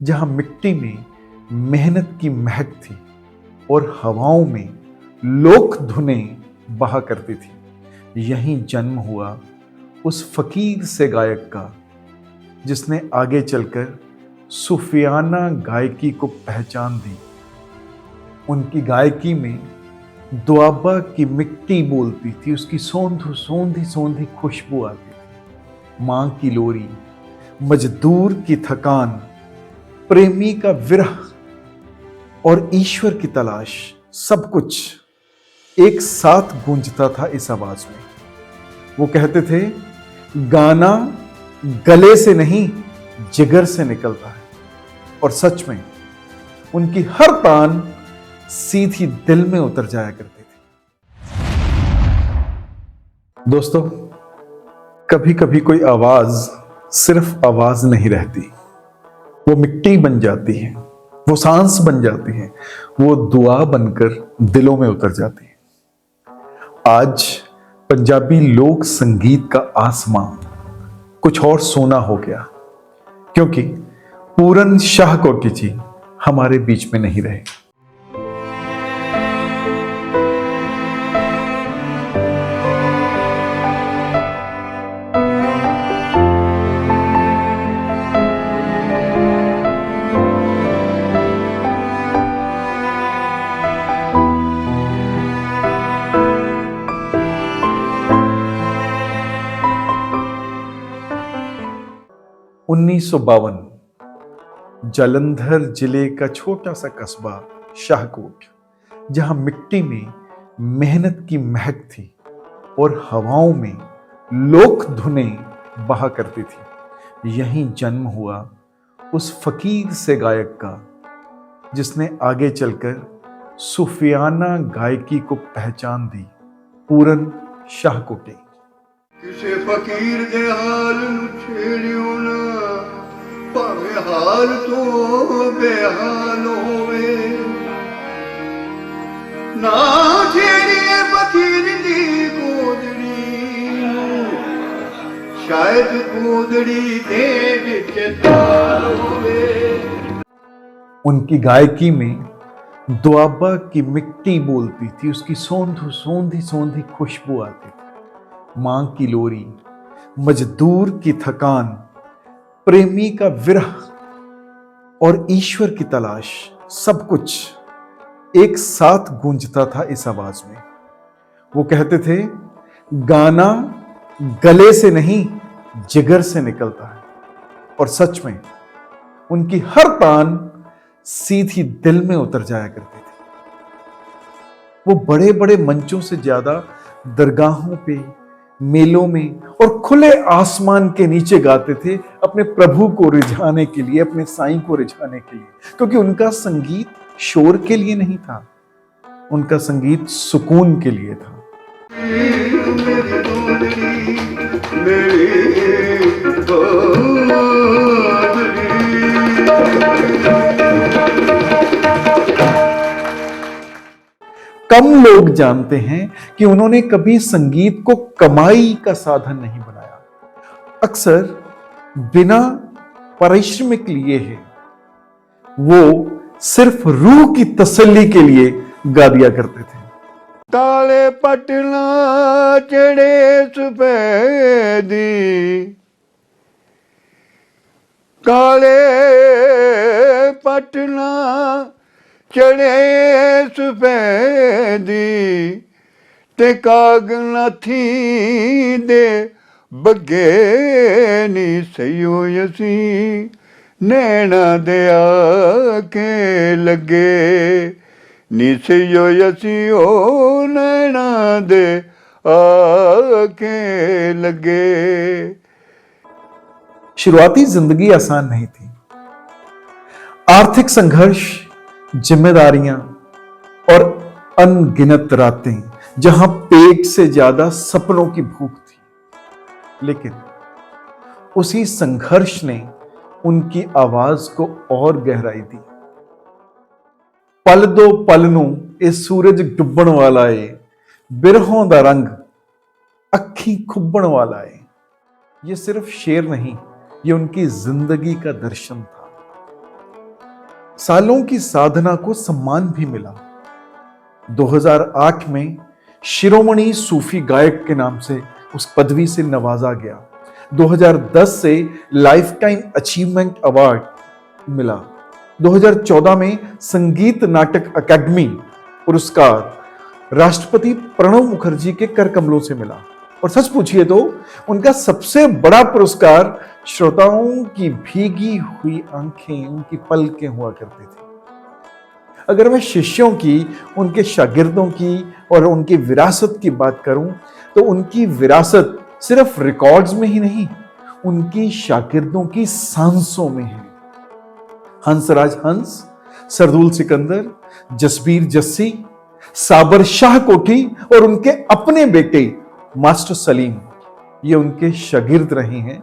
जहां मिट्टी में मेहनत की महक थी और हवाओं में लोक धुनें बहा करती थी। यहीं जन्म हुआ उस फकीर से गायक का जिसने आगे चलकर सूफियाना गायकी को पहचान दी। उनकी गायकी में दुआबा की मिट्टी बोलती थी, उसकी सौंधी सौंधी सौंधी खुशबू आती थी। मां की लोरी, मजदूर की थकान, प्रेमी का विरह और ईश्वर की तलाश, सब कुछ एक साथ गूंजता था इस आवाज में। वो कहते थे, गाना गले से नहीं जिगर से निकलता है। और सच में उनकी हर तान सीधी दिल में उतर जाया करती थी। दोस्तों, कभी कभी कोई आवाज सिर्फ आवाज नहीं रहती, वो मिट्टी बन जाती है, वो सांस बन जाती है, वो दुआ बनकर दिलों में उतर जाती है। आज पंजाबी लोक संगीत का आसमां कुछ और सोना हो गया, क्योंकि पूरन शाहकोटी जी हमारे बीच में नहीं रहे। 1952 जालंधर जिले का छोटा सा कस्बा शाहकोट, जहां मिट्टी में मेहनत की महक थी और हवाओं में लोक धुनें बहा करती थी। यहीं जन्म हुआ उस फकीर से गायक का जिसने आगे चलकर सूफियाना गायकी को पहचान दी, पूरन शाहकोटी। किसे फकीर दे हाल नूं छेड़ियो ना, भावें हाल तो बेहाल होवे ना। छेड़िए फकीर दी गोदड़ी नूं, शायद गोदड़ी दे विच ताल होवे। उनकी गायकी में दुआबा की मिट्टी बोलती थी, उसकी सौंधी सौंधी सौंधी खुशबू आती थी। मां की लोरी, मजदूर की थकान, प्रेमी का विरह और ईश्वर की तलाश, सब कुछ एक साथ गूंजता था इस आवाज में। वो कहते थे, गाना गले से नहीं जिगर से निकलता है। और सच में उनकी हर तान सीधी दिल में उतर जाया करती थी। वो बड़े बड़े मंचों से ज्यादा दरगाहों पे, मेलों में और खुले आसमान के नीचे गाते थे, अपने प्रभु को रिझाने के लिए, अपने साईं को रिझाने के लिए। क्योंकि उनका संगीत शोर के लिए नहीं था, उनका संगीत सुकून के लिए था। कम लोग जानते हैं कि उन्होंने कभी संगीत को कमाई का साधन नहीं बनाया। अक्सर बिना पारिश्रमिक लिए है, वो सिर्फ रूह की तसल्ली के लिए गा दिया करते थे। काले पटना चढ़े सफेदी, काले पटना चढ़े सफेदी, ते कागना थी दे बगे नी सयो यसी, नैना दे आके लगे नी सयो यसी, ओ नैना दे आके लगे। शुरुआती जिंदगी आसान नहीं थी। आर्थिक संघर्ष, जिम्मेदारियां और अनगिनत रातें, जहां पेट से ज्यादा सपनों की भूख थी। लेकिन उसी संघर्ष ने उनकी आवाज को और गहराई दी। पल दो पल नूं ए सूरज डुब्बण वाला ए, बिरहों दा रंग अखी खुब्बण वाला ए। ये सिर्फ शेर नहीं, ये उनकी जिंदगी का दर्शन था। सालों की साधना को सम्मान भी मिला। 2008 में शिरोमणि सूफी गायक के नाम से उस पदवी से नवाजा गया। 2010 से लाइफ टाइम अचीवमेंट अवार्ड मिला। 2014 में संगीत नाटक अकादमी पुरस्कार राष्ट्रपति प्रणब मुखर्जी के कर कमलों से मिला। और सच पूछिए तो उनका सबसे बड़ा पुरस्कार श्रोताओं की भीगी हुई आंखें, उनकी पलकें हुआ करती थी। अगर मैं शिष्यों की, उनके शागिर्दों की और उनकी विरासत की बात करूं तो उनकी विरासत सिर्फ रिकॉर्ड्स में ही नहीं, उनकी शागिर्दों की सांसों में है। हंसराज हंस, सरदूल सिकंदर, जसबीर जस्सी, साबर शाह कोठी और उनके अपने बेटे मास्टर सलीम, ये उनके शागिर्द रहे हैं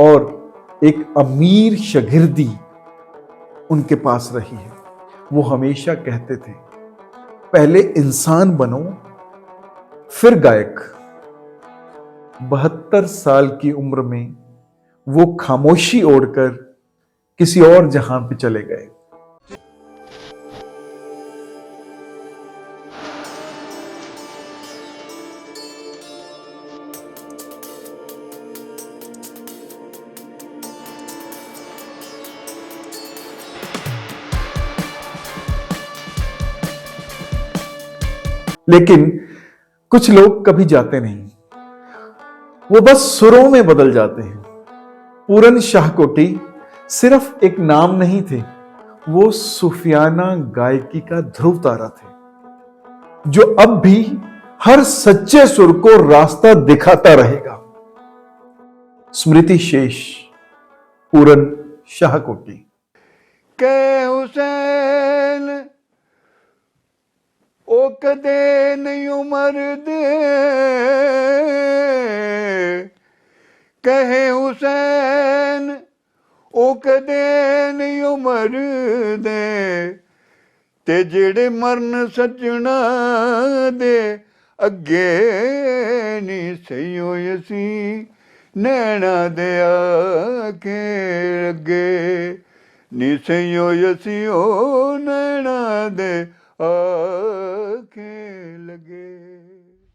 और एक अमीर शागिर्दी उनके पास रही है। वो हमेशा कहते थे, पहले इंसान बनो फिर गायक। 72 साल की उम्र में वो खामोशी ओढ़कर किसी और जहां पे चले गए। लेकिन कुछ लोग कभी जाते नहीं, वो बस सुरों में बदल जाते हैं। पूरन शाह कोटी सिर्फ एक नाम नहीं थे, वो सूफियाना गायकी का ध्रुव तारा थे, जो अब भी हर सच्चे सुर को रास्ता दिखाता रहेगा। स्मृति शेष, पूरन शाह कोटी। के हुसैन ओ कदे नहीं मरदे, कहे हुसैन ओ कदे नहीं मरदे, ते जेड़े मरन सजना दे अगे नहीं सही होए सी, नैना दे आके अगे नहीं सही होए सी, ओ नैना दे आके लगे।